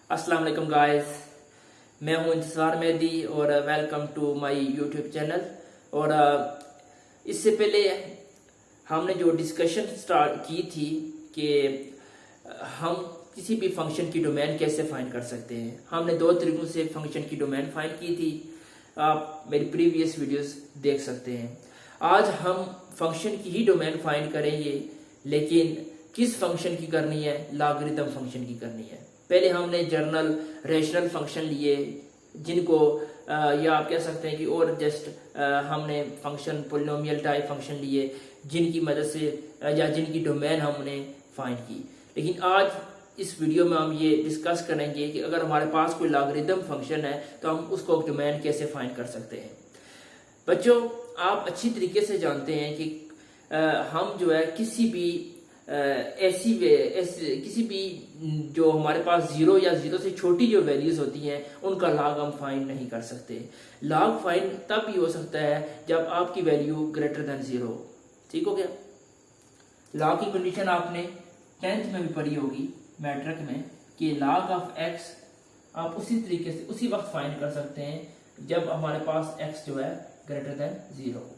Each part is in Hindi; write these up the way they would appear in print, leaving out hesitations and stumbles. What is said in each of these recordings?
अस्सलाम वालेकुम गाइस, मैं हूं इंतज़ार मेहदी और welcome to my YouTube channel. और इससे पहले हमने जो डिस्कशन स्टार्ट की थी कि हम किसी भी फंक्शन की डोमेन कैसे फाइंड कर सकते हैं। हमने दो तरीकों से फंक्शन की डोमेन फाइंड की थी। आप मेरी प्रीवियस वीडियोस देख सकते हैं। आज हम फंक्शन की ही डोमेन फाइंड करेंगे, लेकिन किस फंक्शन की करनी है? लॉगरिथम फंक्शन की करनी है। पहले हमने जर्नल रेशनल फंक्शन लिए, जिनको या आप कह सकते हैं कि और जस्ट हमने फंक्शन पोलिनोमियल टाइप फंक्शन लिए, जिनकी मदद से या जिनकी डोमेन हमने फाइंड की। लेकिन आज इस वीडियो में हम ये डिस्कस करेंगे कि अगर हमारे पास कोई लॉगरिथम फंक्शन है तो हम उसको डोमेन कैसे फाइंड कर सकते हैं। बच्चों, आप अच्छी तरीके से जानते हैं कि हम जो है किसी भी किसी भी जो हमारे पास जीरो या जीरो से छोटी जो वैल्यूज होती हैं उनका लॉग हम फाइंड नहीं कर सकते। लॉग फाइंड तब भी हो सकता है जब आपकी वैल्यू ग्रेटर देन जीरो। ठीक हो गया? लॉग की कंडीशन आपने 10th में भी पढ़ी होगी मैट्रिक में कि लॉग ऑफ एक्स आप उसी तरीके से उसी वक्त फाइंड कर सकते हैं जब हमारे पास एक्स जो है ग्रेटर देन जीरो।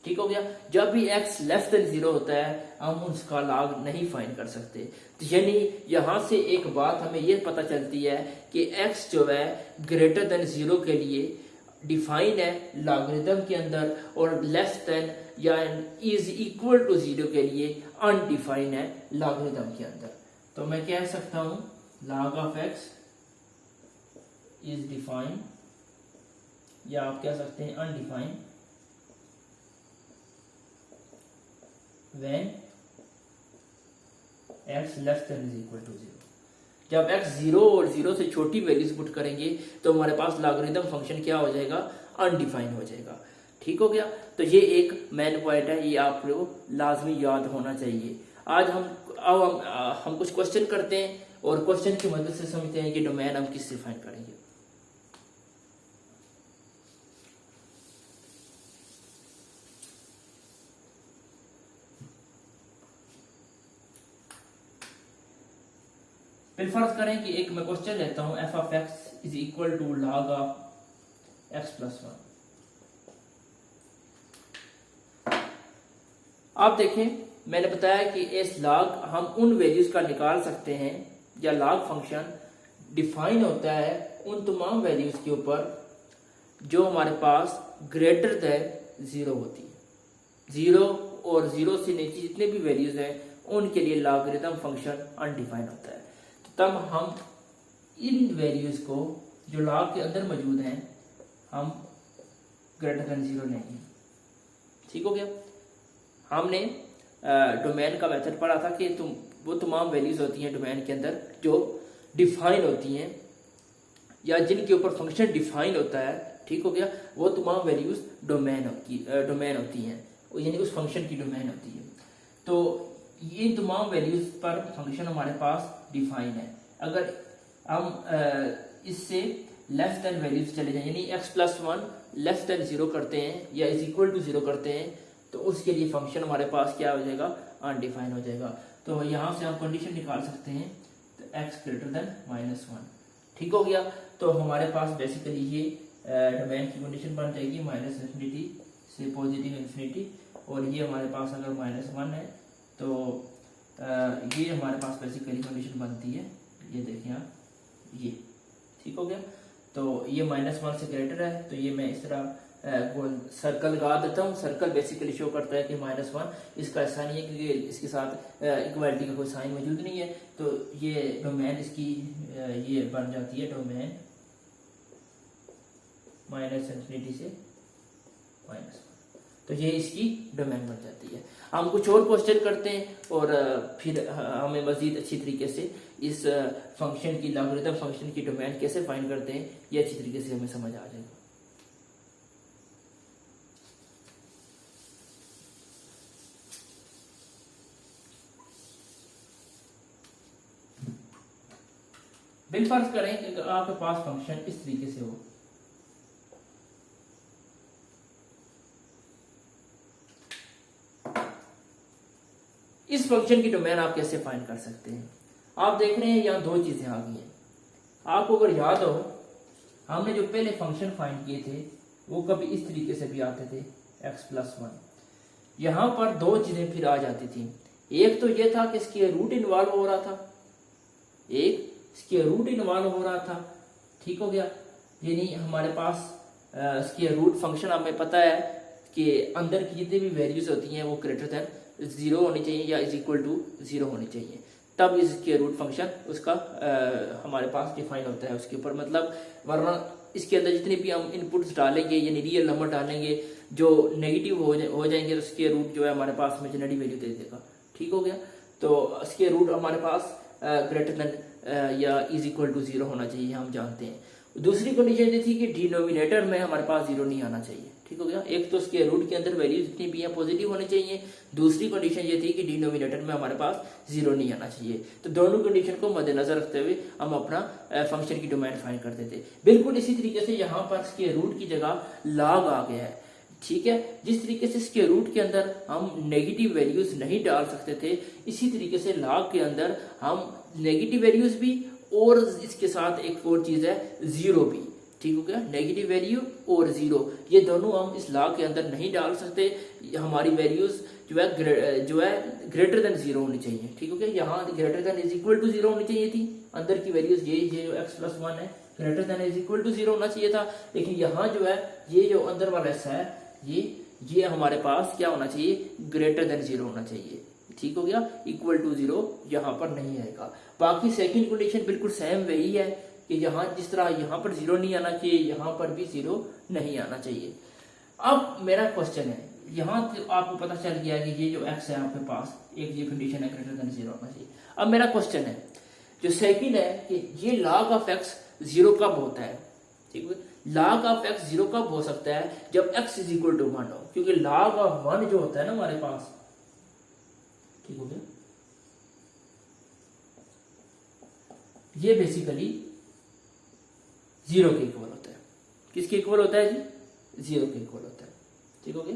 ठीक हो गया? जब भी x लेस देन जीरो होता है हम उसका लॉग नहीं फाइंड कर सकते। तो यानी यहां से एक बात हमें यह पता चलती है कि x जो है ग्रेटर देन जीरो के लिए डिफाइन है लॉगरिथम के अंदर, और लेस देन या इज इक्वल टू जीरो के लिए अनडिफाइन है लॉगरिथम के अंदर। तो मैं कह सकता हूं log of x is define, या आप कह सकते हैं undefine when x less than is equal to 0। जब x जीरो और जीरो से छोटी वैल्यूज पुट करेंगे तो हमारे पास लॉगरिथम फंक्शन क्या हो जाएगा? अनडिफाइंड हो जाएगा। ठीक हो गया? तो ये एक मेन पॉइंट है, ये आपको लाजमी याद होना चाहिए। आज हम कुछ क्वेश्चन करते हैं और क्वेश्चन की मदद से समझते हैं कि डोमेन हम किससे फाइंड करेंगे। फिर फर्ज करें कि एक मैं क्वेश्चन लेता हूं, F of X is equal to log of X plus one. आप देखें, मैंने बताया कि इस लॉग हम उन वैल्यूज का निकाल सकते हैं, या लॉग फंक्शन डिफाइन होता है उन तमाम वैल्यूज के ऊपर जो हमारे पास ग्रेटर देन जीरो होती है। जीरो और जीरो से नीचे जितने भी वैल्यूज हैं उनके लिए लॉगरिथम फंक्शन अनडिफाइन होता है। तब हम इन वैल्यूज को जो लॉग के अंदर मौजूद हैं हम ग्रेटर देन जीरो लेंगे। ठीक हो गया? हमने डोमेन का मेथड पढ़ा था कि वो तमाम वैल्यूज होती हैं डोमेन के अंदर जो डिफाइन होती हैं या जिनके ऊपर फंक्शन डिफाइन होता है। ठीक हो गया? वो तमाम वैल्यूज डोमेन होती हैं, यानी उस फंक्शन की डोमेन होती है। तो ये तमाम वैल्यूज पर फंक्शन हमारे पास डिफाइन है। अगर हम इससे लेस देन वैल्यूज चले जाएं, यानी x plus one less than zero करते हैं या इज इक्वल टू जीरो करते हैं, तो उसके लिए फंक्शन हमारे पास क्या हो जाएगा? अनडिफाइन हो जाएगा। तो यहाँ से हम कंडीशन निकाल सकते हैं तो x greater than minus one. ठीक हो गया? तो हमारे पास बेसिकली ये डोमेन की कंडीशन बन जाएगी माइनस इन्फिनिटी से पॉजिटिव इन्फिनिटी, और ये हमारे पास अगर माइनस वन है तो ये हमारे पास बेसिकली कंडीशन बनती है, ये देखिए आप, ये। ठीक हो गया? तो ये माइनस वन से ग्रेटर है, तो ये मैं इस तरह गोल सर्कल लगा देता हूँ। सर्कल बेसिकली शो करता है कि माइनस वन, इसका ऐसा नहीं है क्योंकि इसके साथ इक्वालिटी का कोई साइन मौजूद नहीं है। तो ये डोमेन इसकी ये बन जाती है डोमेन माइनस इन्फिनिटी से माइनस। तो ये इसकी डोमेन बन जाती है। हम कुछ और क्वेश्चन करते हैं और फिर हमें मजीद अच्छी तरीके से इस फंक्शन की लॉगरिथम फंक्शन की डोमेन कैसे फाइंड करते हैं ये अच्छी तरीके से हमें समझ आ जाएगा। बिलफर्ज करें कि आपके पास फंक्शन इस तरीके से हो। इस फंक्शन की डोमेन आप कैसे फाइंड कर सकते हैं? आप देख रहे हैं यहाँ दो चीजें आ गई हैं। आपको अगर याद हो, हमने जो पहले फंक्शन फाइंड किए थे वो कभी इस तरीके से भी आते थे x+1। यहां पर दो चीजें फिर आ जाती थी। एक तो ये था कि स्क्वायर रूट इन्वॉल्व हो रहा था, एक स्क्वायर रूट इन्वॉल्व हो रहा था, ठीक हो गया। यानी हमारे पास स्क्वायर रूट फंक्शन हमें पता है कि अंदर की जितनी भी वैल्यूज होती हैं वो ग्रेटर देन 0 होनी चाहिए या इज इक्वल टू 0 होनी चाहिए, तब इस स्क्वायर रूट फंक्शन उसका हमारे पास डिफाइन होता है उसके ऊपर। मतलब वरना इसके अंदर जितनी भी हम इनपुट्स डालेंगे यानी रियल नंबर डालेंगे जो नेगेटिव हो जाएंगे तो स्क्वायर रूट जो है हमारे पास इमेजिनरी वैल्यू दे देगा, ठीक हो गया। तो स्क्वायर रूट हमारे पास ग्रेटर देन या इज इक्वल टू 0 होना चाहिए, हम जानते हैं। दूसरी कंडीशन ये थी कि डिनोमिनेटर में हमारे पास 0 नहीं आना चाहिए, ठीक हो गया। एक तो स्क्वायर रूट के अंदर वैल्यू जितनी भी है पॉजिटिव होनी चाहिए, दूसरी कंडीशन ये थी कि डिनोमिनेटर में हमारे पास 0 नहीं आना चाहिए। तो दोनों कंडीशन को मद्देनजर रखते हुए हम अपना फंक्शन की डोमेन फाइंड करते थे। बिल्कुल इसी तरीके से यहाँ पर स्क्वायर रूट की जगह लॉग आ गया है, ठीक है। जिस तरीके से स्क्वायर रूट के अंदर हम नेगेटिव वैल्यूज नहीं डाल सकते थे, इसी तरीके से लॉग के अंदर हम नेगेटिव वैल्यूज भी और इसके साथ एक और चीज है 0 भी, ठीक हो गया। नेगेटिव वैल्यू और 0 ये दोनों हम इस लॉग के अंदर नहीं डाल सकते। हमारी वैल्यूज जो है ग्रेटर देन 0 होनी चाहिए, ठीक हो गया। यहाँ greater than is equal to 0 होनी चाहिए थी, अंदर की वैल्यूज ये जो x+1 है greater than is equal to 0 होना चाहिए था। लेकिन यहाँ जो है ये जो अंदर वाला हिस्सा है ये हमारे पास क्या होना चाहिए, ग्रेटर देन 0 होना चाहिए, ठीक हो गया। इक्वल टू 0 यहाँ पर नहीं आएगा। बाकी सेकंड कंडीशन बिल्कुल सेम वही है कि यहाँ जिस तरह यहाँ पर 0 नहीं आना चाहिए, यहाँ पर भी 0 नहीं आना चाहिए। अब मेरा क्वेश्चन है, यहाँ आपको पता चल गया कि ये जो x है आपके पास एक ये कंडीशन है ग्रेटर देन 0 होना चाहिए। अब मेरा क्वेश्चन है जो सेकंड है कि ये log ऑफ x 0 कब होता है, ठीक है। log ऑफ x 0 कब हो सकता है, जब x इज इक्वल टू 1 हो, क्योंकि log ऑफ 1 जो होता है ना हमारे पास, ठीक हो गया, ये बेसिकली 0 के इक्वल होता है। किसके इक्वल होता है जी, 0 के इक्वल होता है, ठीक हो गया।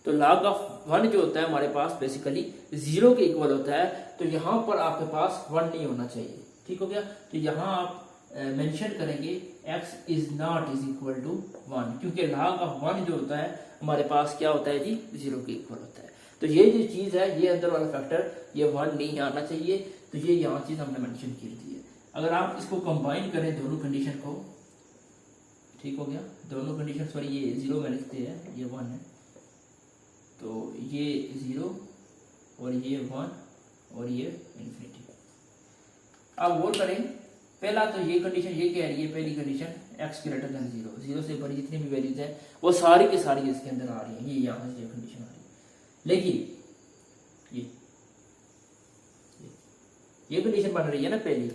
तो log ऑफ 1 जो होता है हमारे पास बेसिकली 0 के इक्वल होता है। तो यहां पर आपके पास 1 नहीं होना चाहिए, ठीक हो गया। तो यहां आप मेंशन करेंगे x is not is equal to 1, क्योंकि log ऑफ 1 जो होता है हमारे पास क्या होता है जी, 0 के इक्वल होता है। तो ये जो चीज है ये अंदर वाला फैक्टर ये 1 नहीं आना चाहिए, तो ये यहाँ चीज हमने मेंशन की थी है। अगर आप इसको कंबाइन करें दोनों कंडीशन को, ठीक हो गया, दोनों कंडीशन सॉरी ये 0 में लिखते हैं, ये 1 है, तो ये 0 और ये 1 और ये इन्फिनिटी। अब गौर करें, पहला तो ये कंडीशन ये कह रही है, पहली कंडीशन x ग्रेटर देन 0, 0 से बड़ी जितनी भी वैल्यूज हैं वो सारी की सारी इसके अंदर आ रही है, ये यहाँ से ये कंडीशन आ रही है। लेकिन ये कंडीशन बन रही है ना पहली,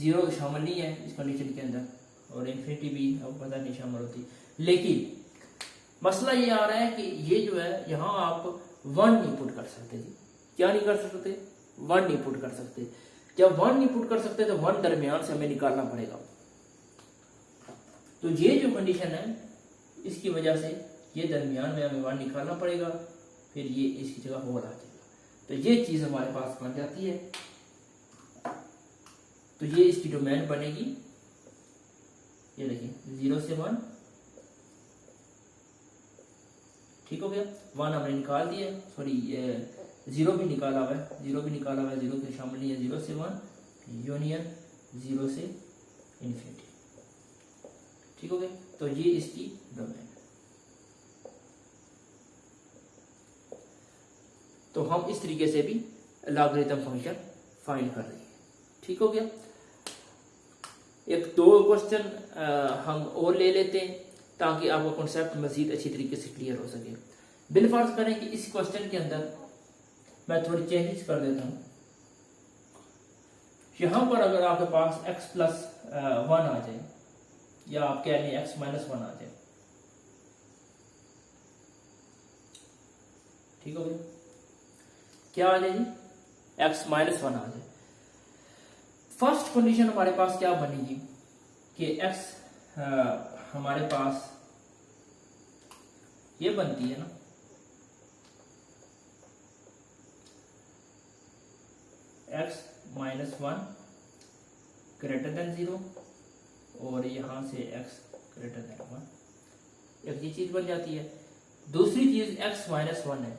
0 शामिल नहीं है इस कंडीशन के अंदर और इन्फिनिटी भी अब पता नहीं शामिल होती। लेकिन मसला ये आ रहा है कि ये जो है यहाँ आप 1 नहीं पुट कर सकते जी, क्या नहीं कर सकते, 1 नहीं पुट कर सकते। जब 1 नहीं पुट कर सकते तो 1 दरमियान से हमें निकालना पड़ेगा। तो ये जो कंडीशन है इसकी वजह से ये दरमियान में हमें 1 निकालना पड़ेगा, फिर ये इसकी जगह होल आ जाएगा। तो ये चीज हमारे पास बन जाती है। तो ये इसकी डोमेन बनेगी, ये देखिए 0 से 1, ठीक हो गया। 1 हमने निकाल दिया, सॉरी 0 भी निकाला हुआ है, 0 भी निकाला हुआ है, 0 के शामिल नहीं है, 0 से 1 यूनियन 0 से इन्फिनिटी, ठीक हो गया। तो ये इसकी डोमेन है। तो हम इस तरीके से भी लॉगरिथम फंक्शन फाइंड कर रहे हैं, ठीक हो गया। एक दो क्वेश्चन हम और ले लेते हैं ताकि आपका कॉन्सेप्ट मजीद अच्छी तरीके से क्लियर हो सके। बिलफर्ज करें कि इस क्वेश्चन के अंदर मैं थोड़ी चेंजेस कर देता हूं। यहां पर अगर आपके पास x+1 आ जाए या आप कह लें x-1 आ जाए, ठीक हो गया, क्या आ जाए जी, x-1 आ जाए। फर्स्ट कंडीशन हमारे पास क्या बनेगी कि x हमारे पास ये बनती है ना, x-1 ग्रेटर देन 0 और यहाँ से x ग्रेटर देन 1। एक ये चीज बन जाती है। दूसरी चीज x माइनस 1 है,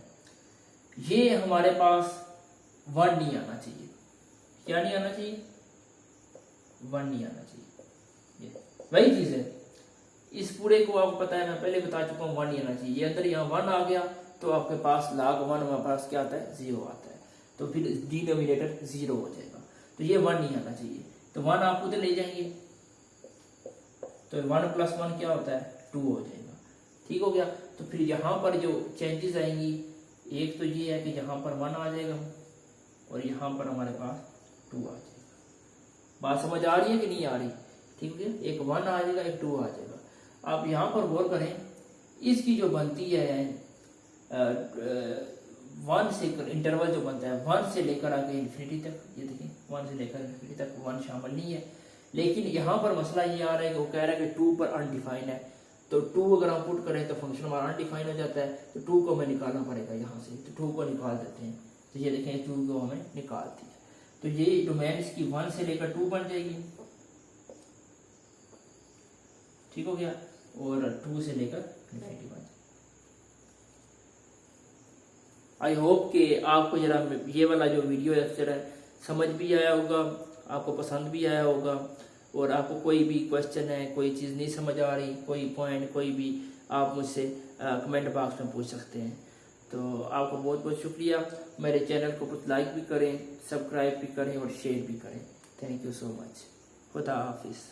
ये हमारे पास 1 नहीं आना चाहिए। क्या नहीं आना चाहिए? 1 नहीं आना चाहिए। ये वही चीज है, इस पूरे को आपको पता है, मैं पहले बता चुका हूँ 1 नहीं आना चाहिए। ये अंदर यहाँ 1 आ गया तो आपके पास log 1 हमारे पास क्या आता है? 0 आता है, तो फिर डिनोमिनेटर 0 हो जाएगा। तो ये 1 नहीं आना चाहिए, तो 1 आप उधर ले जाएंगे तो 1 + 1 क्या होता है? 2 हो जाएगा। ठीक हो गया। तो फिर यहाँ पर जो चेंजेस आएंगी, एक तो ये है कि यहाँ पर 1 आ जाएगा और यहाँ पर हमारे पास 2 आ जाएगा। बात समझ आ रही है कि नहीं आ रही? ठीक हो गया। एक 1 आ जाएगा, एक 2 आ जाएगा। आप यहाँ पर गौर करें, इसकी जो बनती है 1 से इंटरवल जो बनता है 1 से लेकर आगे इन्फिनिटी तक, ये देखिए 1 से लेकर इन्फिनिटी तक 1 शामिल नहीं है। लेकिन यहाँ पर मसला ये आ रहा है कि वो कह रहा है कि 2 पर अनडिफाइंड है, तो 2 अगर हम पुट करें तो फंक्शन हमारा अनडिफाइंड हो जाता है, तो 2 को हमें निकालना पड़ेगा यहाँ से, तो 2 को निकाल देते हैं। तो ये देखें 2 को हमें निकाल दिया, तो ये डोमेन इसकी 1 से लेकर 2 बन जाएगी। ठीक हो गया। और 2 से लेकर इन्फिनिटी बन जाएगी। आई होप कि आपको जरा ये वाला जो वीडियो लेक्चर है समझ भी आया होगा, आपको पसंद भी आया होगा, और आपको कोई भी क्वेश्चन है, कोई चीज़ नहीं समझ आ रही, कोई पॉइंट कोई भी, आप मुझसे कमेंट बॉक्स में पूछ सकते हैं। तो आपको बहुत बहुत शुक्रिया। मेरे चैनल को कुछ लाइक भी करें, सब्सक्राइब भी करें और शेयर भी करें। Thank you so much. खुदा हाफिज़।